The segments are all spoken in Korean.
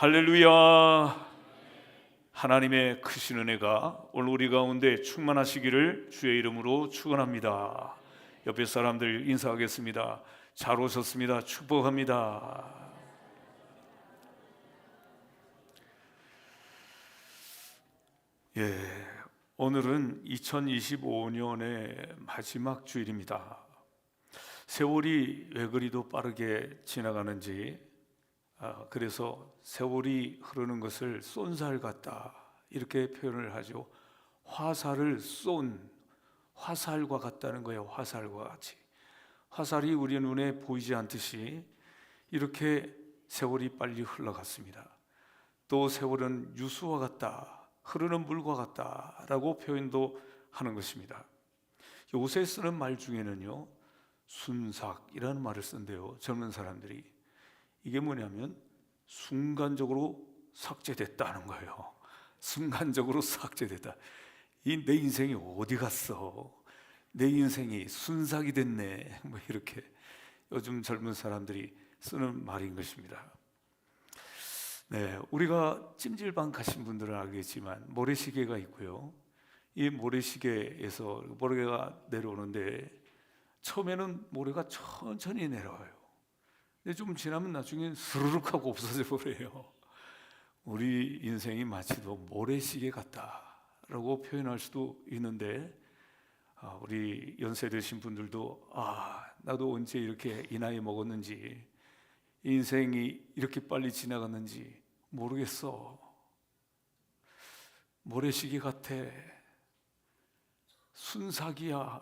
할렐루야. 하나님의 크신 은혜가 오늘 우리 가운데 충만하시기를 주의 이름으로 축원합니다. 옆에 사람들 인사하겠습니다. 잘 오셨습니다. 축복합니다. 오늘은 2025년의 마지막 주일입니다. 세월이 왜 그리도 빠르게 지나가는지, 그래서 세월이 흐르는 것을 쏜살 같다 이렇게 표현을 하죠. 화살을 쏜, 화살과 같다는 거예요. 화살과 같이. 화살이 우리 눈에 보이지 않듯이 이렇게 세월이 빨리 흘러갔습니다. 또 세월은 유수와 같다, 흐르는 물과 같다라고 표현도 하는 것입니다. 요새 쓰는 말 중에는요, 순삭이라는 말을 쓴대요. 젊은 사람들이. 이게 뭐냐면 순간적으로 삭제됐다는 거예요. 순간적으로 삭제됐다. 내 인생이 어디 갔어? 내 인생이 순삭이 됐네. 뭐 이렇게 요즘 젊은 사람들이 쓰는 말인 것입니다. 우리가 찜질방 가신 분들은 알겠지만 모래시계가 있고요. 이 모래시계에서 모래가 내려오는데 처음에는 모래가 천천히 내려와요. 근데 좀 지나면 나중에 스르륵 하고 없어져 버려요. 우리 인생이 마치도 모래시계 같다라고 표현할 수도 있는데, 우리 연세 드신 분들도 나도 언제 이렇게 이 나이 먹었는지, 인생이 이렇게 빨리 지나갔는지 모르겠어. 모래시계 같아. 순삭이야.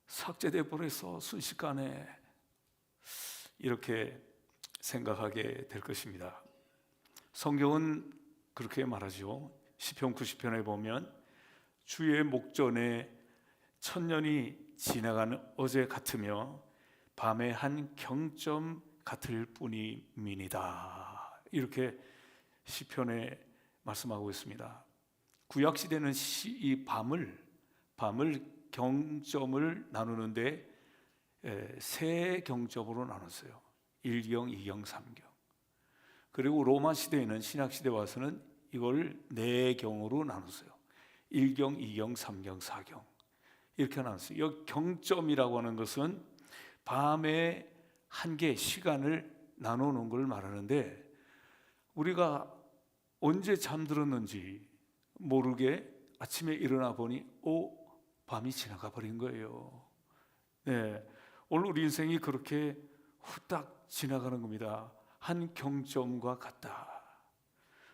삭제돼 버려서 순식간에. 이렇게 생각하게 될 것입니다. 성경은 그렇게 말하죠. 시편 90편에 보면 주의 목전에 천년이 지나가는 어제 같으며 밤의 한 경점 같을 뿐이니이다. 이렇게 시편에 말씀하고 있습니다. 구약 시대는 이 밤을 경점을 나누는데 세 경점으로 나눴어요. 1경, 2경, 3경. 그리고 로마 시대에는, 신약 시대 와서는 이걸 네 경으로 나눴어요. 1경, 2경, 3경, 4경. 이렇게 나눴어요. 이 경점이라고 하는 것은 밤의 한계 시간을 나눠 놓은 걸 말하는데, 우리가 언제 잠들었는지 모르게 아침에 일어나 보니 밤이 지나가 버린 거예요. 오늘 우리 인생이 그렇게 후딱 지나가는 겁니다. 한 경점과 같다.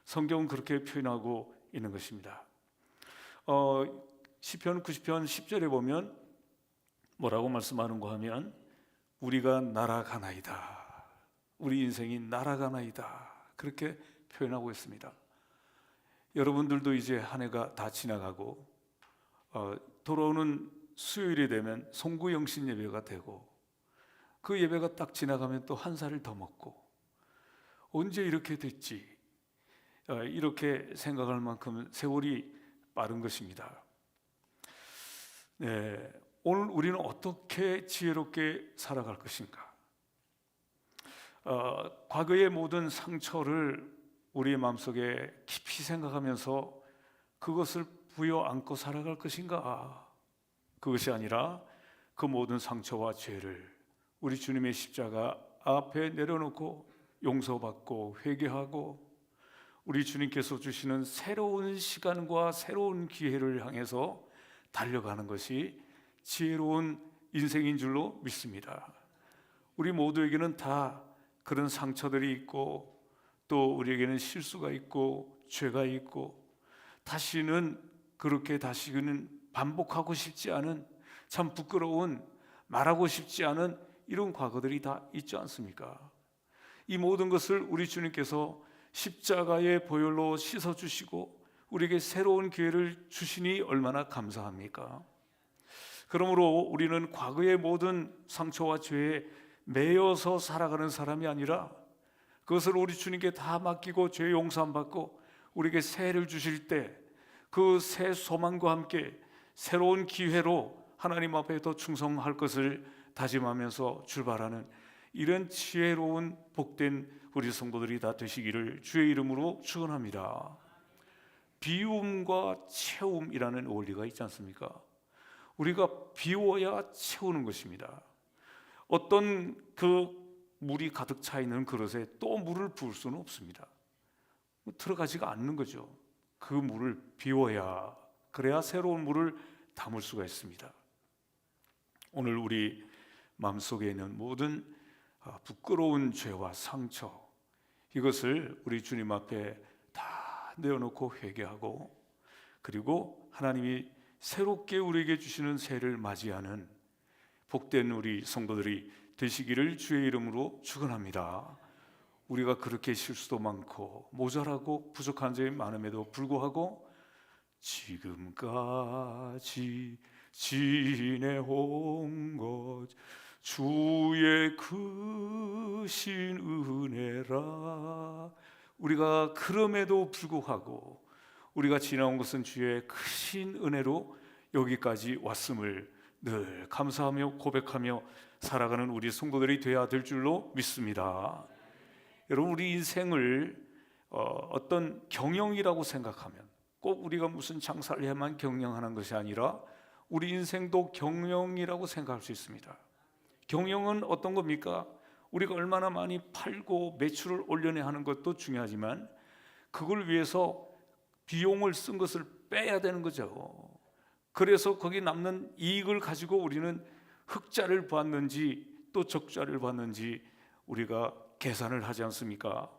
성경은 그렇게 표현하고 있는 것입니다. 시편 90편 10절에 보면 뭐라고 말씀하는가 하면, 우리가 날아가나이다. 우리 인생이 날아가나이다. 그렇게 표현하고 있습니다. 여러분들도 이제 한 해가 다 지나가고, 돌아오는 수요일이 되면 송구영신 예배가 되고, 그 예배가 딱 지나가면 또 한 살을 더 먹고, 언제 이렇게 됐지? 이렇게 생각할 만큼 세월이 빠른 것입니다. 오늘 우리는 어떻게 지혜롭게 살아갈 것인가? 과거의 모든 상처를 우리의 마음속에 깊이 생각하면서 그것을 부여안고 살아갈 것인가? 그것이 아니라 그 모든 상처와 죄를 우리 주님의 십자가 앞에 내려놓고 용서받고 회개하고, 우리 주님께서 주시는 새로운 시간과 새로운 기회를 향해서 달려가는 것이 지혜로운 인생인 줄로 믿습니다. 우리 모두에게는 다 그런 상처들이 있고, 또 우리에게는 실수가 있고 죄가 있고, 다시는 반복하고 싶지 않은, 참 부끄러운, 말하고 싶지 않은 이런 과거들이 다 있지 않습니까? 이 모든 것을 우리 주님께서 십자가의 보혈로 씻어주시고 우리에게 새로운 기회를 주시니 얼마나 감사합니까? 그러므로 우리는 과거의 모든 상처와 죄에 매여서 살아가는 사람이 아니라, 그것을 우리 주님께 다 맡기고 죄 용서함 받고 우리에게 새해를 주실 때 그 새 소망과 함께 새로운 기회로 하나님 앞에 더 충성할 것을 다짐하면서 출발하는 이런 지혜로운 복된 우리 성도들이 다 되시기를 주의 이름으로 축원합니다. 비움과 채움이라는 원리가 있지 않습니까? 우리가 비워야 채우는 것입니다. 어떤 물이 가득 차 있는 그릇에 또 물을 부을 수는 없습니다. 들어가지가 않는 거죠. 그 물을 비워야, 그래야 새로운 물을 담을 수가 있습니다. 오늘 우리 마음속에 있는 모든 부끄러운 죄와 상처, 이것을 우리 주님 앞에 다 내어놓고 회개하고, 그리고 하나님이 새롭게 우리에게 주시는 새해를 맞이하는 복된 우리 성도들이 되시기를 주의 이름으로 축원합니다. 우리가 그렇게 실수도 많고 모자라고 부족한 점이 많음에도 불구하고 지금까지 지내온 것 주의 크신 은혜라. 우리가 그럼에도 불구하고 우리가 지나온 것은 주의 크신 은혜로 여기까지 왔음을 늘 감사하며 고백하며 살아가는 우리 성도들이 되어야 될 줄로 믿습니다. 여러분, 우리 인생을 어떤 경영이라고 생각하면 꼭 우리가 무슨 장사를 해야만 경영하는 것이 아니라 우리 인생도 경영이라고 생각할 수 있습니다. 경영은 어떤 겁니까? 우리가 얼마나 많이 팔고 매출을 올려내야 하는 것도 중요하지만 그걸 위해서 비용을 쓴 것을 빼야 되는 거죠. 그래서 거기 남는 이익을 가지고 우리는 흑자를 봤는지 또 적자를 봤는지 우리가 계산을 하지 않습니까?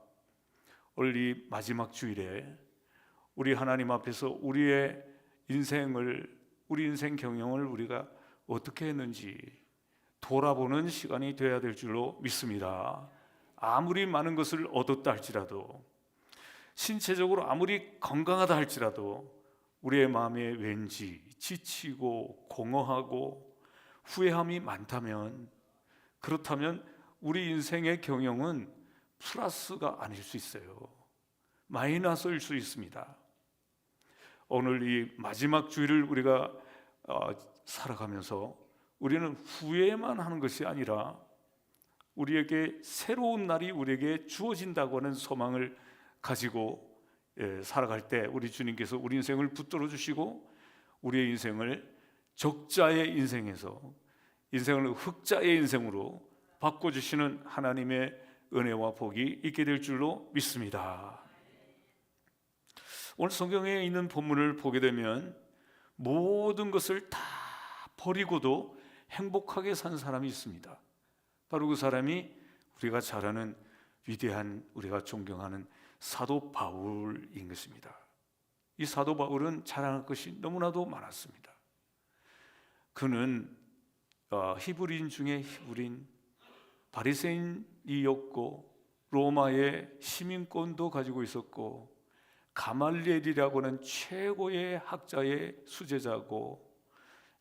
오늘 이 마지막 주일에 우리 하나님 앞에서 우리의 인생을, 우리 인생 경영을 우리가 어떻게 했는지 돌아보는 시간이 되어야 될 줄로 믿습니다. 아무리 많은 것을 얻었다 할지라도, 신체적으로 아무리 건강하다 할지라도 우리의 마음에 왠지 지치고 공허하고 후회함이 많다면, 그렇다면 우리 인생의 경영은 플러스가 아닐 수 있어요. 마이너스일 수 있습니다. 오늘 이 마지막 주일을 우리가 살아가면서 우리는 후회만 하는 것이 아니라 우리에게 새로운 날이 우리에게 주어진다고 하는 소망을 가지고 살아갈 때 우리 주님께서 우리 인생을 붙들어 주시고 우리의 인생을 적자의 인생에서 인생을 흑자의 인생으로 바꿔주시는 하나님의 은혜와 복이 있게 될 줄로 믿습니다. 오늘 성경에 있는 본문을 보게 되면 모든 것을 다 버리고도 행복하게 산 사람이 있습니다. 바로 그 사람이 우리가 잘 아는 위대한, 우리가 존경하는 사도 바울인 것입니다. 이 사도 바울은 자랑할 것이 너무나도 많았습니다. 그는 히브리인 중에 히브리인, 바리새인이었고 로마의 시민권도 가지고 있었고 가말리엘이라고 하는 최고의 학자의 수제자고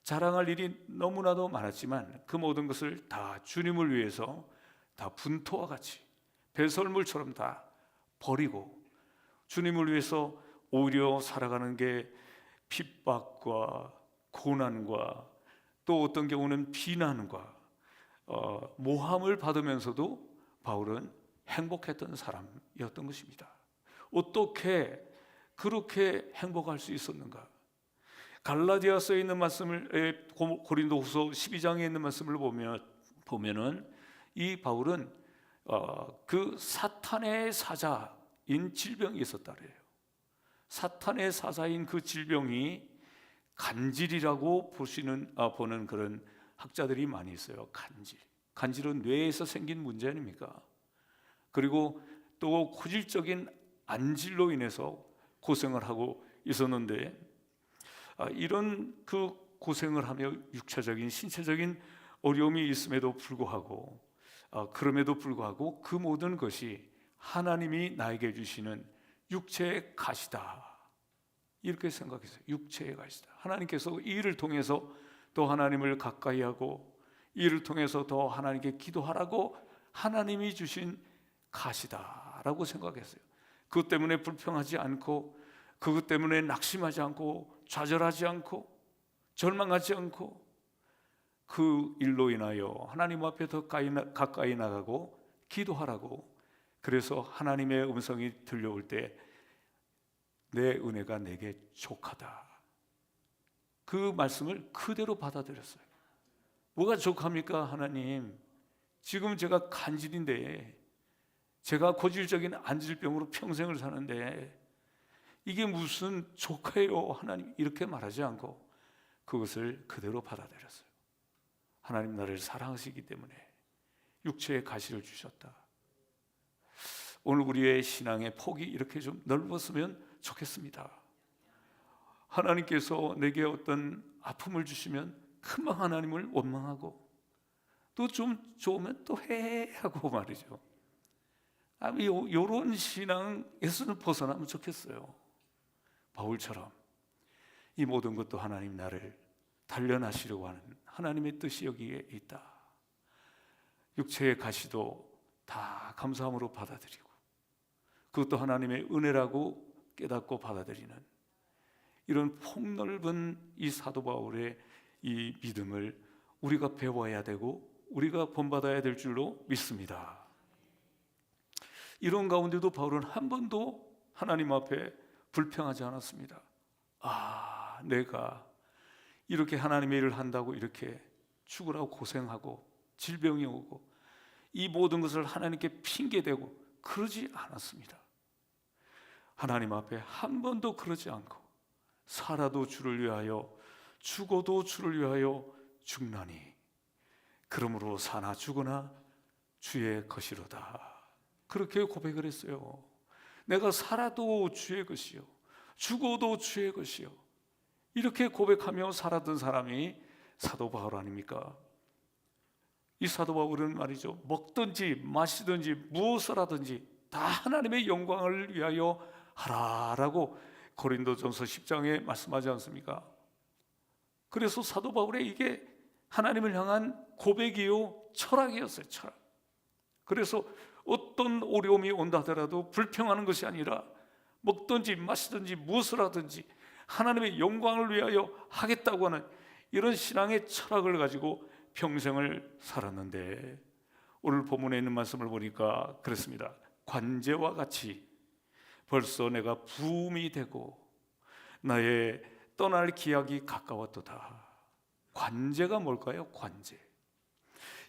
자랑할 일이 너무나도 많았지만 그 모든 것을 다 주님을 위해서 다 분토와 같이 배설물처럼 다 버리고 주님을 위해서 오히려 살아가는 게 핍박과 고난과 또 어떤 경우는 비난과 모함을 받으면서도 바울은 행복했던 사람이었던 것입니다. 어떻게 그렇게 행복할 수 있었는가? 갈라디아서에 있는 말씀을, 고린도후서 12장에 있는 말씀을 보면은 이 바울은 그 사탄의 사자인 질병이 있었다 그래요. 사탄의 사자인 그 질병이 간질이라고 보는 그런 학자들이 많이 있어요. 간질은 뇌에서 생긴 문제 아닙니까? 그리고 또 고질적인 안질로 인해서 고생을 하고 있었는데 이런 그 고생을 하며 육체적인 신체적인 어려움이 있음에도 불구하고 그럼에도 불구하고 그 모든 것이 하나님이 나에게 주시는 육체의 가시다 이렇게 생각했어요. 육체의 가시다. 하나님께서 이 일을 통해서 더 하나님을 가까이 하고 이 일을 통해서 더 하나님께 기도하라고 하나님이 주신 가시다라고 생각했어요. 그것 때문에 불평하지 않고 그것 때문에 낙심하지 않고 좌절하지 않고 절망하지 않고 그 일로 인하여 하나님 앞에 더 가까이 나가고 기도하라고. 그래서 하나님의 음성이 들려올 때 내 은혜가 내게 족하다, 그 말씀을 그대로 받아들였어요. 뭐가 족합니까? 하나님, 지금 제가 간질인데, 제가 고질적인 안질병으로 평생을 사는데 이게 무슨 족해요 하나님, 이렇게 말하지 않고 그것을 그대로 받아들였어요. 하나님 나를 사랑하시기 때문에 육체의 가시를 주셨다. 오늘 우리의 신앙의 폭이 이렇게 좀 넓었으면 좋겠습니다. 하나님께서 내게 어떤 아픔을 주시면 금방 하나님을 원망하고, 또 좀 좋으면 또 해 하고 말이죠. 이런 신앙에서는 벗어나면 좋겠어요. 바울처럼 이 모든 것도 하나님 나를 단련하시려고 하는 하나님의 뜻이 여기에 있다. 육체의 가시도 다 감사함으로 받아들이고, 그것도 하나님의 은혜라고 깨닫고 받아들이는 이런 폭넓은 이 사도 바울의 이 믿음을 우리가 배워야 되고 우리가 본받아야 될 줄로 믿습니다. 이런 가운데도 바울은 한 번도 하나님 앞에 불평하지 않았습니다. 내가 이렇게 하나님의 일을 한다고 이렇게 죽으라고 고생하고 질병이 오고 이 모든 것을 하나님께 핑계대고 그러지 않았습니다. 하나님 앞에 한 번도 그러지 않고, 살아도 주를 위하여 죽어도 주를 위하여 죽나니 그러므로 사나 죽으나 주의 것이로다, 그렇게 고백을 했어요. 내가 살아도 주의 것이요 죽어도 주의 것이요, 이렇게 고백하며 살았던 사람이 사도 바울 아닙니까? 이 사도 바울은 말이죠, 먹든지 마시든지 무엇을 하든지 다 하나님의 영광을 위하여 하라라고 고린도전서 10장에 말씀하지 않습니까? 그래서 사도 바울의 이게 하나님을 향한 고백이요 철학이었어요. 철학. 그래서 어떤 어려움이 온다 하더라도 불평하는 것이 아니라 먹든지 마시든지 무엇을 하든지 하나님의 영광을 위하여 하겠다고 하는 이런 신앙의 철학을 가지고 평생을 살았는데, 오늘 본문에 있는 말씀을 보니까 그렇습니다. 관제와 같이 벌써 내가 부음이 되고 나의 떠날 기약이 가까웠도다. 관제가 뭘까요? 관제.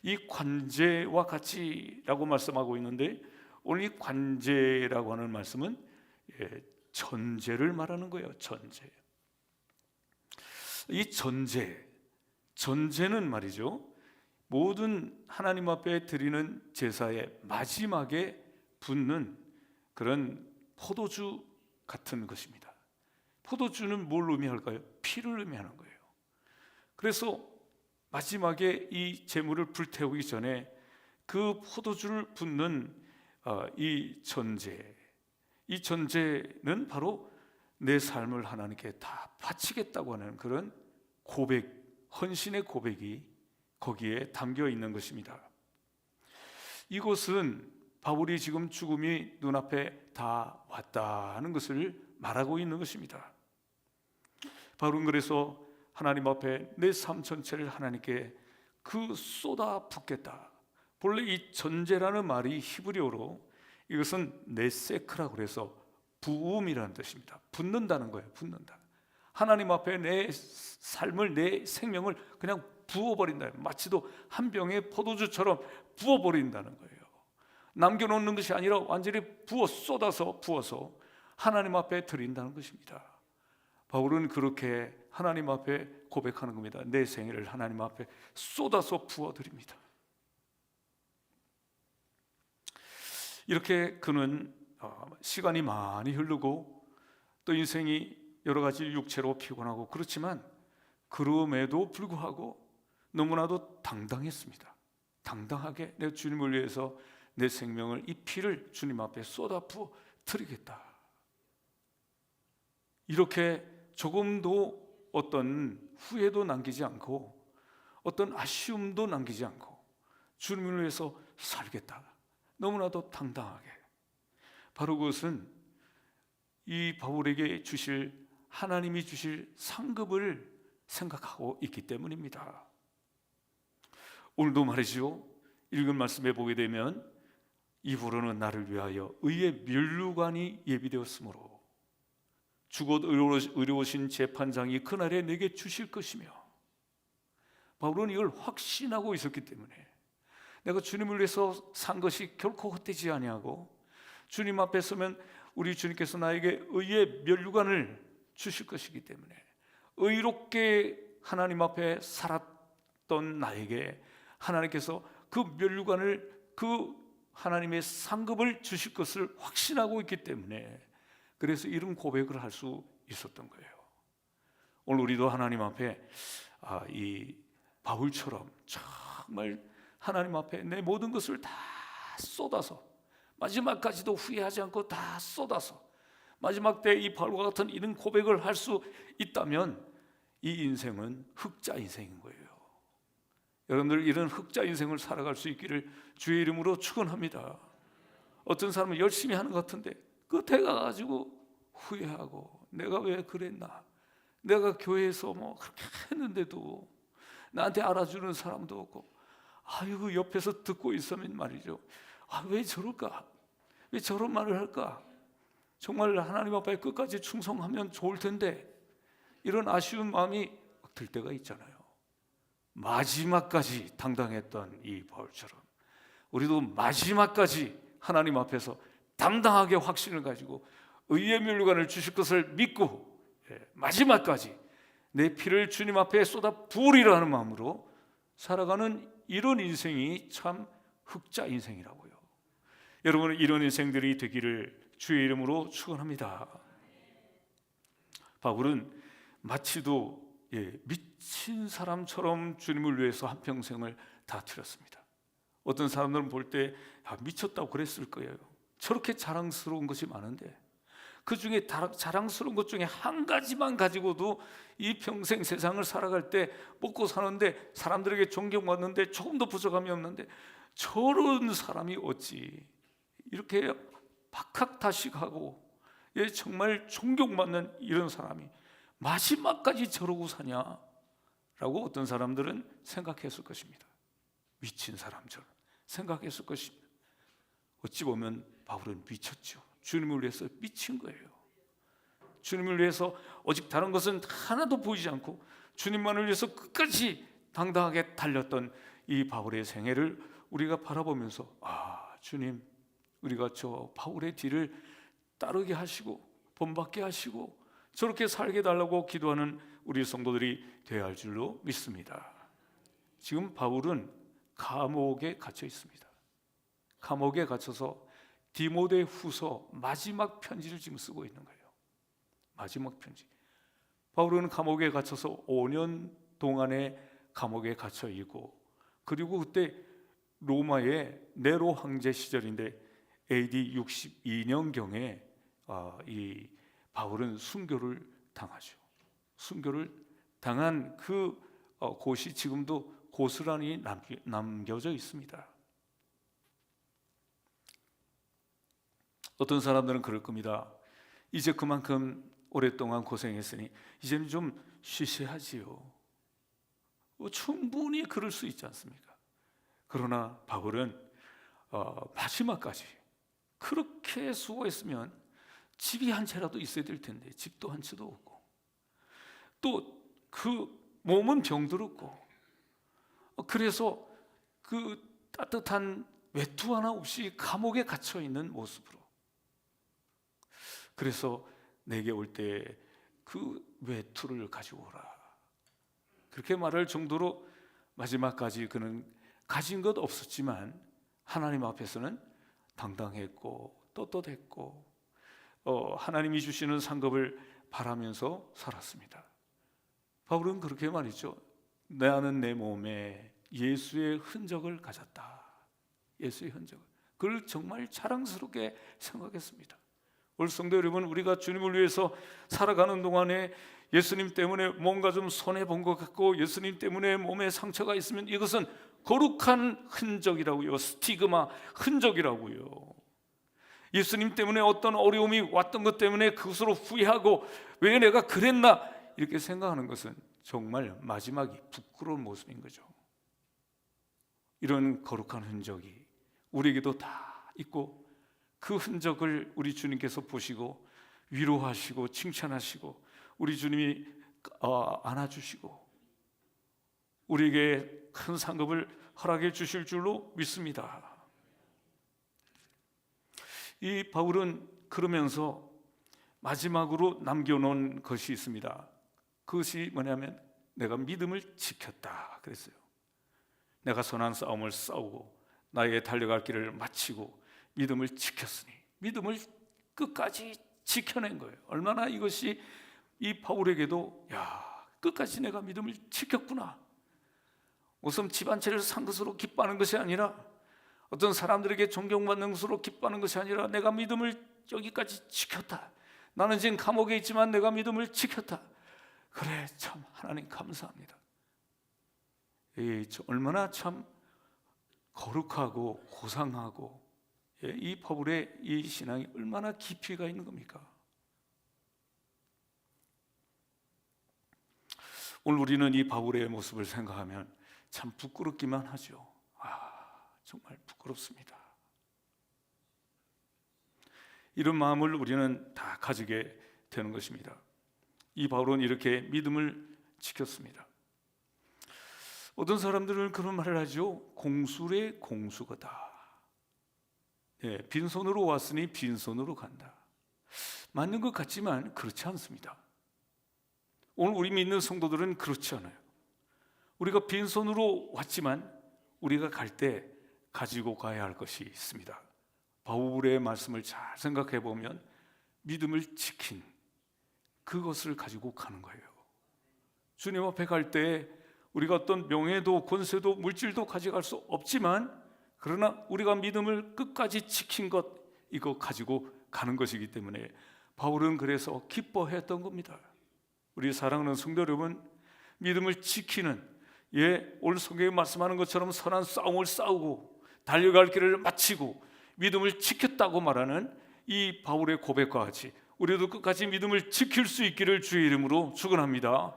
이 관제와 같이라고 말씀하고 있는데, 오늘 이 관제라고 하는 말씀은 전제를 말하는 거예요. 전제. 이 전제는 말이죠, 모든 하나님 앞에 드리는 제사의 마지막에 붓는 그런 포도주 같은 것입니다. 포도주는 뭘 의미할까요? 피를 의미하는 거예요. 그래서 마지막에 이 제물을 불태우기 전에 그 포도주를 붓는 이 전제는 바로 내 삶을 하나님께 다 바치겠다고 하는 그런 고백, 헌신의 고백이 거기에 담겨 있는 것입니다. 이것은 바울이 지금 죽음이 눈앞에 다 왔다 하는 것을 말하고 있는 것입니다. 바울은 그래서 하나님 앞에 내 삶 전체를 하나님께 쏟아 붓겠다. 본래 이 전제라는 말이 히브리어로 이것은 네세크라고 해서 부음이라는 뜻입니다. 붓는다는 거예요. 붓는다. 하나님 앞에 내 삶을, 내 생명을 그냥 부어버린다. 마치도 한 병의 포도주처럼 부어버린다는 거예요. 남겨놓는 것이 아니라 완전히 쏟아서 부어서 하나님 앞에 드린다는 것입니다. 바울은 그렇게 하나님 앞에 고백하는 겁니다. 내 생애를 하나님 앞에 쏟아서 부어드립니다. 이렇게 그는 시간이 많이 흐르고 또 인생이 여러 가지 육체로 피곤하고 그렇지만 그럼에도 불구하고 너무나도 당당했습니다. 당당하게 내 주님을 위해서 내 생명을, 이 피를 주님 앞에 쏟아 부어 드리겠다. 이렇게 조금도 어떤 후회도 남기지 않고 어떤 아쉬움도 남기지 않고 주님을 위해서 살겠다. 너무나도 당당하게. 바로 그것은 이 바울에게 하나님이 주실 상급을 생각하고 있기 때문입니다. 오늘도 말이죠, 읽은 말씀에 보게 되면 이후로는 나를 위하여 의의 면류관이 예비되었으므로 주곧 의로우신 재판장이 그날에 내게 주실 것이며, 바울은 이걸 확신하고 있었기 때문에 내가 주님을 위해서 산 것이 결코 헛되지 아니하고 주님 앞에 서면 우리 주님께서 나에게 의의 면류관을 주실 것이기 때문에 의롭게 하나님 앞에 살았던 나에게 하나님께서 그 면류관을, 그 하나님의 상급을 주실 것을 확신하고 있기 때문에 그래서 이런 고백을 할 수 있었던 거예요. 오늘 우리도 하나님 앞에 이 바울처럼 정말 하나님 앞에 내 모든 것을 다 쏟아서 마지막까지도 후회하지 않고 다 쏟아서 마지막 때 이 바울과 같은 이런 고백을 할 수 있다면 이 인생은 흑자 인생인 거예요. 여러분들 이런 흑자 인생을 살아갈 수 있기를 주의 이름으로 축원합니다. 어떤 사람은 열심히 하는 것 같은데 끝에 가가지고 후회하고 내가 왜 그랬나, 내가 교회에서 뭐 그렇게 했는데도 나한테 알아주는 사람도 없고, 아이고 옆에서 듣고 있으면 말이죠, 왜 저럴까, 왜 저런 말을 할까, 정말 하나님 앞에 끝까지 충성하면 좋을 텐데, 이런 아쉬운 마음이 들 때가 있잖아요. 마지막까지 당당했던 이 바울처럼 우리도 마지막까지 하나님 앞에서 당당하게 확신을 가지고 의의 면류관을 주실 것을 믿고 마지막까지 내 피를 주님 앞에 쏟아 부으리라 하는 마음으로 살아가는 이런 인생이 참 흑자 인생이라고요. 여러분, 이런 인생들이 되기를 주의 이름으로 축원합니다. 바울은 마치도 미친 사람처럼 주님을 위해서 한평생을 다 치렀습니다. 어떤 사람들은 볼 때 미쳤다고 그랬을 거예요. 저렇게 자랑스러운 것이 많은데 그 중에 자랑스러운 것 중에 한 가지만 가지고도 이 평생 세상을 살아갈 때 먹고 사는데 사람들에게 존경받는데 조금도 부족함이 없는데, 저런 사람이 어찌 이렇게 박학다식하고 정말 존경받는 이런 사람이 마지막까지 저러고 사냐라고 어떤 사람들은 생각했을 것입니다. 미친 사람처럼 생각했을 것입니다. 어찌 보면 바울은 미쳤죠. 주님을 위해서 미친 거예요. 주님을 위해서 오직 다른 것은 하나도 보이지 않고 주님만을 위해서 끝까지 당당하게 달렸던 이 바울의 생애를 우리가 바라보면서 주님, 우리가 저 바울의 뒤를 따르게 하시고 본받게 하시고 저렇게 살게 달라고 기도하는 우리 성도들이 되어야 할 줄로 믿습니다. 지금 바울은 감옥에 갇혀 있습니다. 감옥에 갇혀서 디모데 후서 마지막 편지를 지금 쓰고 있는 거예요. 마지막 편지. 바울은 감옥에 갇혀서 5년 동안의 감옥에 갇혀 있고, 그리고 그때 로마의 네로 황제 시절인데 AD 62년경에 이 바울은 순교를 당하죠. 순교를 당한 그 곳이 지금도 고스란히 남겨져 있습니다. 어떤 사람들은 그럴 겁니다. 이제 그만큼 오랫동안 고생했으니 이제는 좀 쉬셔야지요. 충분히 그럴 수 있지 않습니까? 그러나 바울은 마지막까지 그렇게 수고했으면 집이 한 채라도 있어야 될 텐데 집도 한 채도 없고, 또 그 몸은 병들었고, 그래서 그 따뜻한 외투 하나 없이 감옥에 갇혀 있는 모습으로, 그래서 내게 올 때 그 외투를 가지고 오라, 그렇게 말할 정도로 마지막까지 그는 가진 것 없었지만 하나님 앞에서는 당당했고 떳떳했고 하나님이 주시는 상급을 바라면서 살았습니다. 바울은 그렇게 말이죠. 나는 내 몸에 예수의 흔적을 가졌다. 예수의 흔적을. 그걸 정말 자랑스럽게 생각했습니다. 우리 성도 여러분, 우리가 주님을 위해서 살아가는 동안에 예수님 때문에 뭔가 좀 손해본 것 같고 예수님 때문에 몸에 상처가 있으면 이것은 거룩한 흔적이라고요. 스티그마, 흔적이라고요. 예수님 때문에 어떤 어려움이 왔던 것 때문에 그것으로 후회하고 왜 내가 그랬나 이렇게 생각하는 것은 정말 마지막이 부끄러운 모습인 거죠. 이런 거룩한 흔적이 우리에게도 다 있고, 그 흔적을 우리 주님께서 보시고 위로하시고 칭찬하시고 우리 주님이 안아주시고 우리에게 큰 상급을 허락해 주실 줄로 믿습니다. 이 바울은 그러면서 마지막으로 남겨놓은 것이 있습니다. 그것이 뭐냐면 내가 믿음을 지켰다 그랬어요. 내가 선한 싸움을 싸우고 나의 달려갈 길을 마치고 믿음을 지켰으니, 믿음을 끝까지 지켜낸 거예요. 얼마나 이것이 이 바울에게도 끝까지 내가 믿음을 지켰구나. 우선 집 한 채를 산 것으로 기뻐하는 것이 아니라, 어떤 사람들에게 존경받는 것으로 기뻐하는 것이 아니라 내가 믿음을 여기까지 지켰다. 나는 지금 감옥에 있지만 내가 믿음을 지켰다. 그래, 참 하나님 감사합니다. 얼마나 참 거룩하고 고상하고 이 바울의 이 신앙이 얼마나 깊이가 있는 겁니까? 오늘 우리는 이 바울의 모습을 생각하면 참 부끄럽기만 하죠. 정말 부끄럽습니다. 이런 마음을 우리는 다 가지게 되는 것입니다. 이 바울은 이렇게 믿음을 지켰습니다. 어떤 사람들은 그런 말을 하죠. 공술의 공수거다. 빈손으로 왔으니 빈손으로 간다. 맞는 것 같지만 그렇지 않습니다. 오늘 우리 믿는 성도들은 그렇지 않아요. 우리가 빈손으로 왔지만 우리가 갈 때 가지고 가야 할 것이 있습니다. 바울의 말씀을 잘 생각해 보면 믿음을 지킨 그것을 가지고 가는 거예요. 주님 앞에 갈 때 우리가 어떤 명예도 권세도 물질도 가져갈 수 없지만, 그러나 우리가 믿음을 끝까지 지킨 것, 이거 가지고 가는 것이기 때문에 바울은 그래서 기뻐했던 겁니다. 우리 사랑하는 성도 여러분, 믿음을 지키는, 오늘 성경에 말씀하는 것처럼 선한 싸움을 싸우고 달려갈 길을 마치고 믿음을 지켰다고 말하는 이 바울의 고백과 같이 우리도 끝까지 믿음을 지킬 수 있기를 주의 이름으로 축원합니다.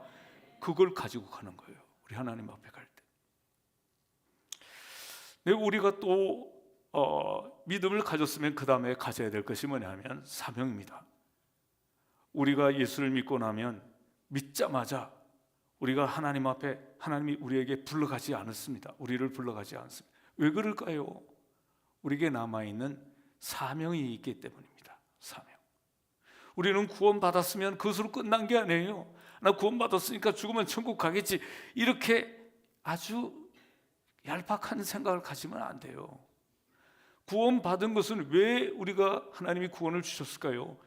그걸 가지고 가는 거예요. 우리 하나님 앞에 갈 때. 우리가 또 믿음을 가졌으면 그 다음에 가져야 될 것이 뭐냐면 사명입니다. 우리가 예수를 믿고 나면 믿자마자 우리가 하나님 앞에 하나님이 우리에게 불러가지 않았습니다. 우리를 불러가지 않습니다. 왜 그럴까요? 우리에게 남아있는 사명이 있기 때문입니다. 사명. 우리는 구원받았으면 그것으로 끝난 게 아니에요. 나 구원받았으니까 죽으면 천국 가겠지, 이렇게 아주 얄팍한 생각을 가지면 안 돼요. 구원받은 것은 왜 우리가 하나님이 구원을 주셨을까요?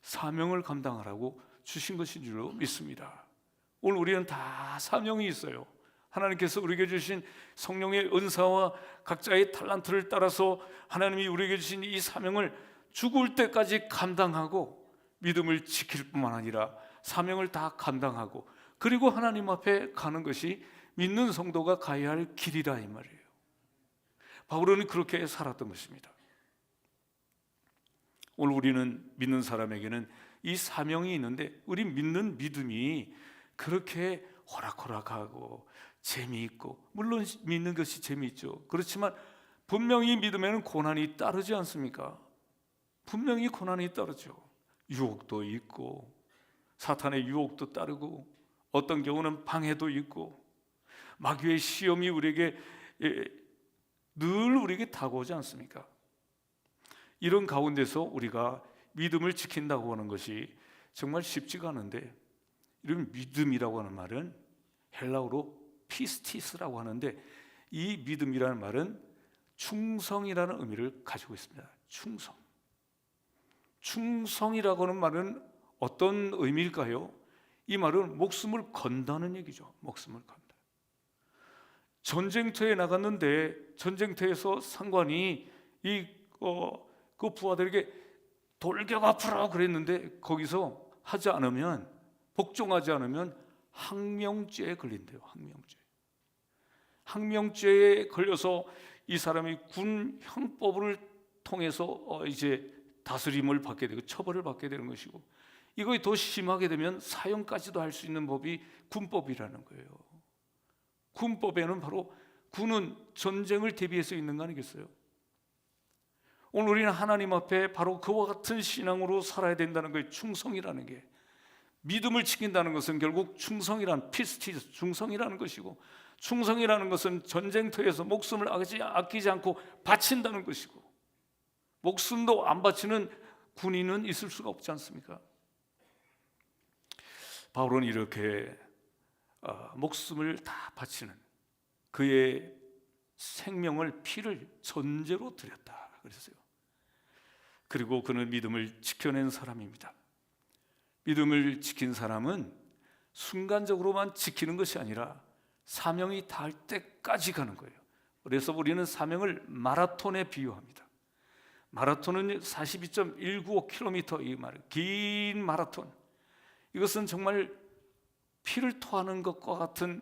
사명을 감당하라고 주신 것인 줄로 믿습니다. 오늘 우리는 다 사명이 있어요. 하나님께서 우리에게 주신 성령의 은사와 각자의 탤런트를 따라서 하나님이 우리에게 주신 이 사명을 죽을 때까지 감당하고 믿음을 지킬 뿐만 아니라 사명을 다 감당하고 그리고 하나님 앞에 가는 것이 믿는 성도가 가야 할 길이라 이 말이에요. 바울은 그렇게 살았던 것입니다. 오늘 우리는 믿는 사람에게는 이 사명이 있는데, 우리 믿는 믿음이 그렇게 호락호락하고 재미있고, 물론 믿는 것이 재미있죠. 그렇지만 분명히 믿음에는 고난이 따르지 않습니까? 분명히 고난이 따르죠. 유혹도 있고 사탄의 유혹도 따르고 어떤 경우는 방해도 있고 마귀의 시험이 우리에게 늘 우리에게 다가오지 않습니까? 이런 가운데서 우리가 믿음을 지킨다고 하는 것이 정말 쉽지가 않은데, 이런 믿음이라고 하는 말은 헬라어로 피스티스라고 하는데, 이 믿음이라는 말은 충성이라는 의미를 가지고 있습니다. 충성. 충성이라고 하는 말은 어떤 의미일까요? 이 말은 목숨을 건다는 얘기죠. 목숨을 건다. 전쟁터에 나갔는데 전쟁터에서 상관이 그 부하들에게 돌격 앞으라 그랬는데 거기서 하지 않으면, 복종하지 않으면 항명죄에 걸린대요. 항명죄에 걸려서 이 사람이 군 형법을 통해서 이제 다스림을 받게 되고 처벌을 받게 되는 것이고, 이거에 더 심하게 되면 사형까지도 할 수 있는 법이 군법이라는 거예요. 군법에는 바로 군은 전쟁을 대비해서 있는 거 아니겠어요? 오늘 우리는 하나님 앞에 바로 그와 같은 신앙으로 살아야 된다는 거예요. 충성이라는 게, 믿음을 지킨다는 것은 결국 충성이란 피스티스, 충성이라는 것이고, 충성이라는 것은 전쟁터에서 목숨을 아끼지 않고 바친다는 것이고, 목숨도 안 바치는 군인은 있을 수가 없지 않습니까? 바울은 이렇게 목숨을 다 바치는, 그의 생명을, 피를 전제로 드렸다 그랬어요. 그리고 그는 믿음을 지켜낸 사람입니다. 믿음을 지킨 사람은 순간적으로만 지키는 것이 아니라 사명이 닿을 때까지 가는 거예요. 그래서 우리는 사명을 마라톤에 비유합니다. 마라톤은 42.195km, 이 말, 긴 마라톤. 이것은 정말 피를 토하는 것과 같은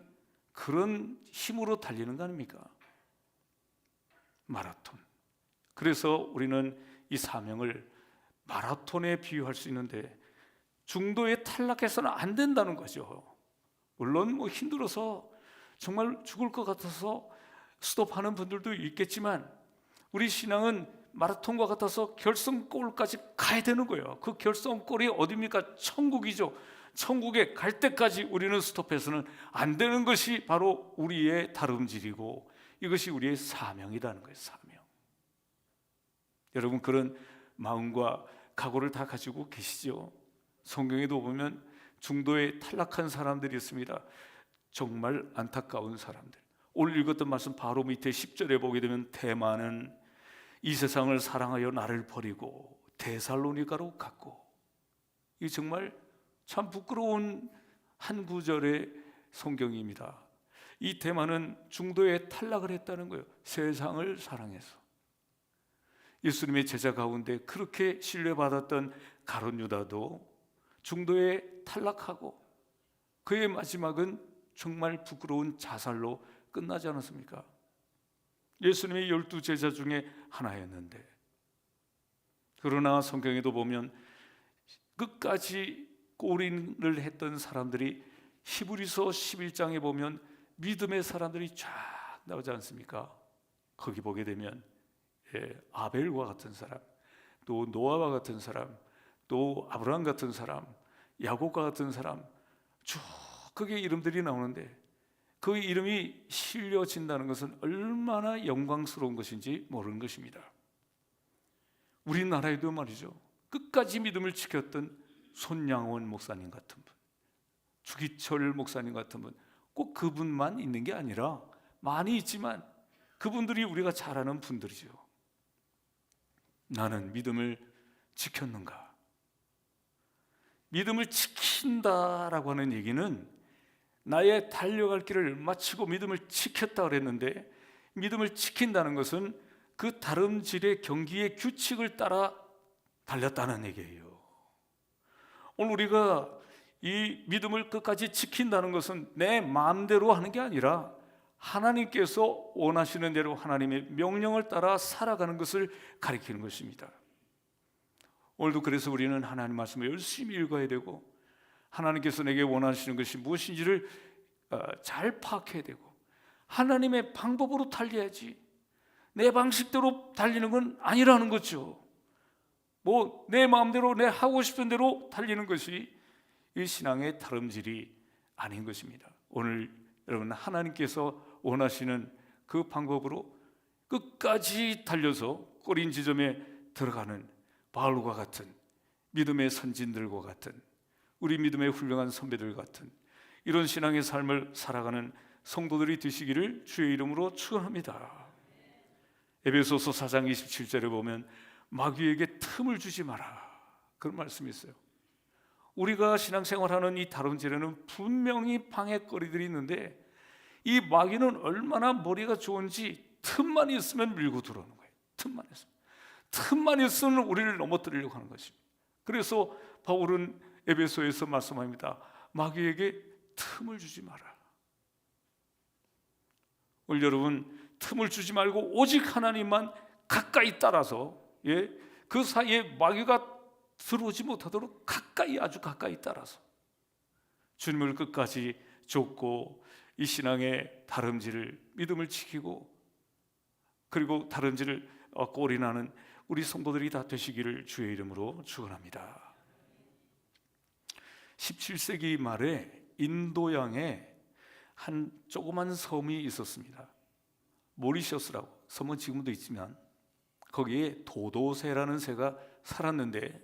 그런 힘으로 달리는 거 아닙니까? 마라톤. 그래서 우리는 이 사명을 마라톤에 비유할 수 있는데, 중도에 탈락해서는 안 된다는 거죠. 물론 힘들어서 정말 죽을 것 같아서 스톱하는 분들도 있겠지만, 우리 신앙은 마라톤과 같아서 결승골까지 가야 되는 거예요. 그 결승골이 어디입니까? 천국이죠. 천국에 갈 때까지 우리는 스톱해서는 안 되는 것이 바로 우리의 다름질이고, 이것이 우리의 사명이라는 거예요. 사명. 여러분, 그런 마음과 각오를 다 가지고 계시죠? 성경에도 보면 중도에 탈락한 사람들이 있습니다. 정말 안타까운 사람들. 오늘 읽었던 말씀 바로 밑에 10절에 보게 되면, 대만은 이 세상을 사랑하여 나를 버리고 데살로니가로 갔고, 이 정말 참 부끄러운 한 구절의 성경입니다. 이 대만은 중도에 탈락을 했다는 거예요. 세상을 사랑해서. 예수님의 제자 가운데 그렇게 신뢰받았던 가룟 유다도 중도에 탈락하고, 그의 마지막은 정말 부끄러운 자살로 끝나지 않았습니까? 예수님의 12 제자 중에 하나였는데, 그러나 성경에도 보면 끝까지 꼬리를 했던 사람들이, 히브리서 11장에 보면 믿음의 사람들이 쫙 나오지 않습니까? 거기 보게 되면 아벨과 같은 사람, 또 노아와 같은 사람, 또 아브라함 같은 사람, 야곱과 같은 사람, 쭉 그게 이름들이 나오는데, 그 이름이 실려진다는 것은 얼마나 영광스러운 것인지 모르는 것입니다. 우리나라에도 말이죠, 끝까지 믿음을 지켰던 손양원 목사님 같은 분, 주기철 목사님 같은 분, 꼭 그분만 있는 게 아니라 많이 있지만 그분들이 우리가 잘 아는 분들이죠. 나는 믿음을 지켰는가? 믿음을 지킨다라고 하는 얘기는 나의 달려갈 길을 마치고 믿음을 지켰다 그랬는데, 믿음을 지킨다는 것은 그 다름질의 경기의 규칙을 따라 달렸다는 얘기예요. 오늘 우리가 이 믿음을 끝까지 지킨다는 것은 내 마음대로 하는 게 아니라 하나님께서 원하시는 대로 하나님의 명령을 따라 살아가는 것을 가리키는 것입니다. 오늘도 그래서 우리는 하나님 말씀을 열심히 읽어야 되고, 하나님께서 내게 원하시는 것이 무엇인지를 잘 파악해야 되고, 하나님의 방법으로 달려야지 내 방식대로 달리는 건 아니라는 거죠. 뭐 내 마음대로, 내 하고 싶은 대로 달리는 것이 이 신앙의 다름질이 아닌 것입니다. 오늘 여러분, 하나님께서 원하시는 그 방법으로 끝까지 달려서 꼬린 지점에 들어가는 바울과 같은, 믿음의 선진들과 같은, 우리 믿음의 훌륭한 선배들 같은 이런 신앙의 삶을 살아가는 성도들이 되시기를 주의 이름으로 축원합니다. 에베소서 4장 27절에 보면 마귀에게 틈을 주지 마라, 그런 말씀이 있어요. 우리가 신앙생활하는 이 다름질에는 분명히 방해거리들이 있는데, 이 마귀는 얼마나 머리가 좋은지 틈만 있으면 밀고 들어오는 거예요. 틈만 있으면 우리를 넘어뜨리려고 하는 것입니다. 그래서 바울은 에베소에서 말씀합니다. 마귀에게 틈을 주지 마라. 오늘 여러분, 틈을 주지 말고 오직 하나님만 가까이 따라서, 그 사이에 마귀가 들어오지 못하도록 가까이, 아주 가까이 따라서 주님을 끝까지 좇고 이 신앙의 다름질을, 믿음을 지키고 그리고 다름질을 꼴이 나는 우리 성도들이 다 되시기를 주의 이름으로 축원합니다. 17세기 말에 인도양에 한 조그만 섬이 있었습니다. 모리셔스라고. 섬은 지금도 있지만 거기에 도도새라는 새가 살았는데,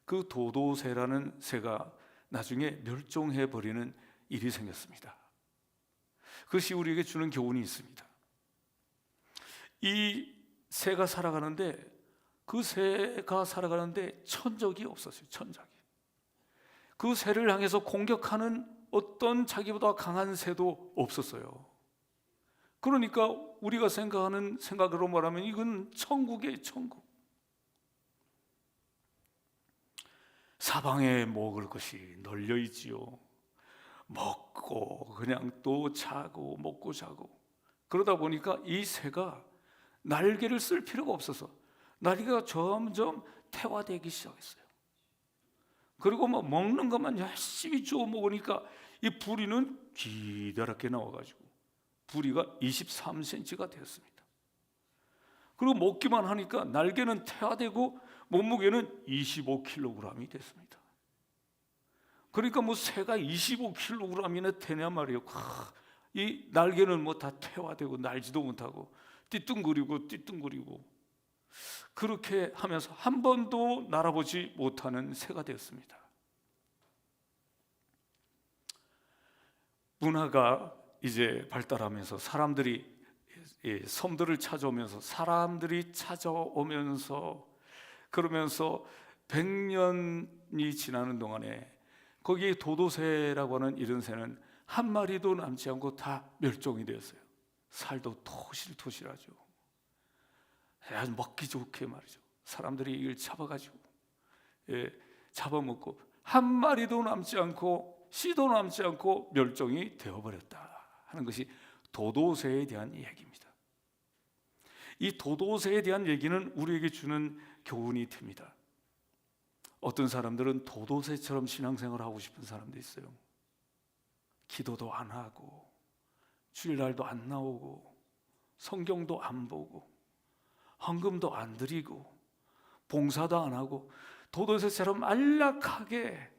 그 도도새라는 새가 나중에 멸종해 버리는 일이 생겼습니다. 그것이 우리에게 주는 교훈이 있습니다. 이 새가 살아가는데, 그 새가 살아가는데 천적이 없었어요. 천적이. 그 새를 향해서 공격하는 어떤 자기보다 강한 새도 없었어요. 그러니까 우리가 생각하는 생각으로 말하면 이건 천국이에요. 천국. 사방에 먹을 것이 널려 있지요. 먹고 그냥 또 자고 먹고 자고. 그러다 보니까 이 새가 날개를 쓸 필요가 없어서 날개가 점점 태화되기 시작했어요. 그리고 뭐 먹는 것만 열심히 주워 먹으니까 이 부리는 기다랗게 나와가지고 부리가 23cm가 되었습니다. 그리고 먹기만 하니까 날개는 태화되고 몸무게는 25kg이 됐습니다. 그러니까 뭐 새가 25kg이나 되냐 말이에요. 이 날개는 뭐 다 태화되고 날지도 못하고 띠뚱거리고 그렇게 하면서 한 번도 날아보지 못하는 새가 되었습니다. 문화가 이제 발달하면서 사람들이 섬들을 찾아오면서 그러면서 100년이 지나는 동안에 거기에 도도새라고 하는 이런 새는 한 마리도 남지 않고 다 멸종이 되었어요. 살도 토실토실하죠. 아주 먹기 좋게 말이죠. 사람들이 이걸 잡아가지고 잡아먹고 한 마리도 남지 않고 씨도 남지 않고 멸종이 되어버렸다 하는 것이 도도새에 대한 이야기입니다. 이 도도새에 대한 얘기는 우리에게 주는 교훈이 됩니다. 어떤 사람들은 도도새처럼 신앙생활을 하고 싶은 사람도 있어요. 기도도 안 하고 주일날도 안 나오고 성경도 안 보고 헌금도 안 드리고 봉사도 안 하고 도도새처럼 안락하게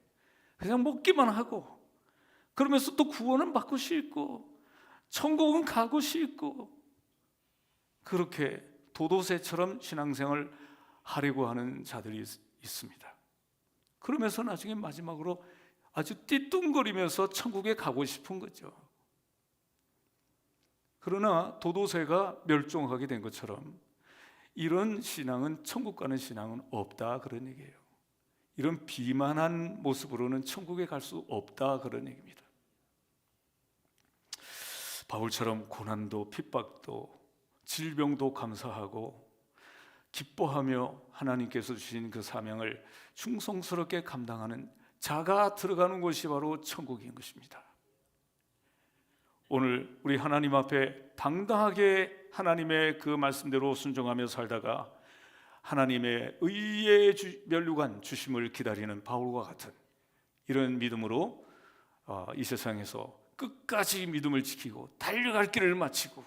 그냥 먹기만 하고, 그러면서 또 구원은 받고 싶고 천국은 가고 싶고, 그렇게 도도새처럼 신앙생활을 하려고 하는 자들이 있습니다. 그러면서 나중에 마지막으로 아주 띠뚱거리면서 천국에 가고 싶은 거죠. 그러나 도도새가 멸종하게 된 것처럼 이런 신앙은, 천국 가는 신앙은 없다 그런 얘기예요. 이런 비만한 모습으로는 천국에 갈 수 없다 그런 얘기입니다. 바울처럼 고난도 핍박도 질병도 감사하고 기뻐하며 하나님께서 주신 그 사명을 충성스럽게 감당하는 자가 들어가는 곳이 바로 천국인 것입니다. 오늘 우리 하나님 앞에 당당하게 하나님의 그 말씀대로 순종하며 살다가 하나님의 의의 면류관 주심을 기다리는 바울과 같은 이런 믿음으로 이 세상에서 끝까지 믿음을 지키고 달려갈 길을 마치고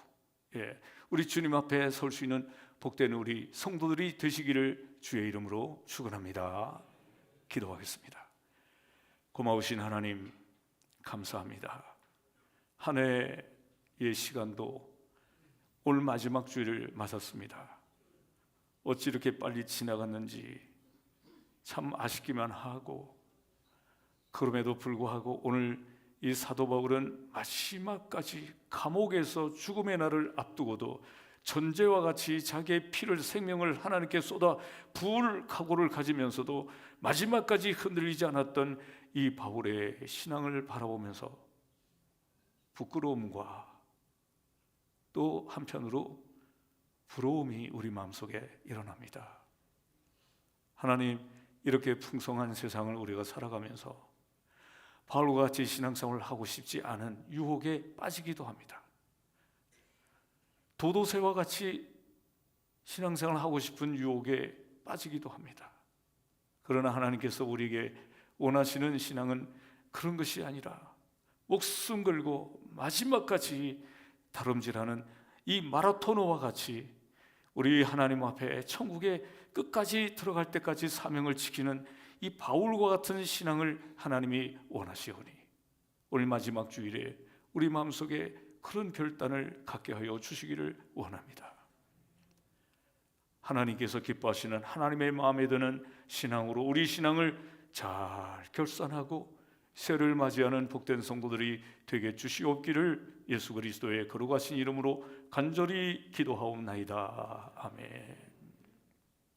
우리 주님 앞에 설 수 있는 복된 우리 성도들이 되시기를 주의 이름으로 축원합니다. 기도하겠습니다. 고마우신 하나님 감사합니다. 한 해의 시간도 오늘 마지막 주일을 맞았습니다. 어찌 이렇게 빨리 지나갔는지 참 아쉽기만 하고, 그럼에도 불구하고 오늘 이 사도 바울은 마지막까지 감옥에서 죽음의 날을 앞두고도 전제와 같이 자기의 피를, 생명을 하나님께 쏟아 부을 각오를 가지면서도 마지막까지 흔들리지 않았던 이 바울의 신앙을 바라보면서 부끄러움과 또 한편으로 부러움이 우리 마음속에 일어납니다. 하나님, 이렇게 풍성한 세상을 우리가 살아가면서 바울과 같이 신앙생활을 하고 싶지 않은 유혹에 빠지기도 합니다. 도도새와 같이 신앙생활을 하고 싶은 유혹에 빠지기도 합니다. 그러나 하나님께서 우리에게 원하시는 신앙은 그런 것이 아니라 목숨 걸고 마지막까지 다름질하는 이 마라토너와 같이 우리 하나님 앞에 천국에 끝까지 들어갈 때까지 사명을 지키는 이 바울과 같은 신앙을 하나님이 원하시오니 오늘 마지막 주일에 우리 마음속에 그런 결단을 갖게 하여 주시기를 원합니다. 하나님께서 기뻐하시는 하나님의 마음에 드는 신앙으로 우리 신앙을 잘 결산하고 새해를 맞이하는 복된 성도들이 되게 주시옵기를 예수 그리스도의 거룩하신 이름으로 간절히 기도하옵나이다. 아멘.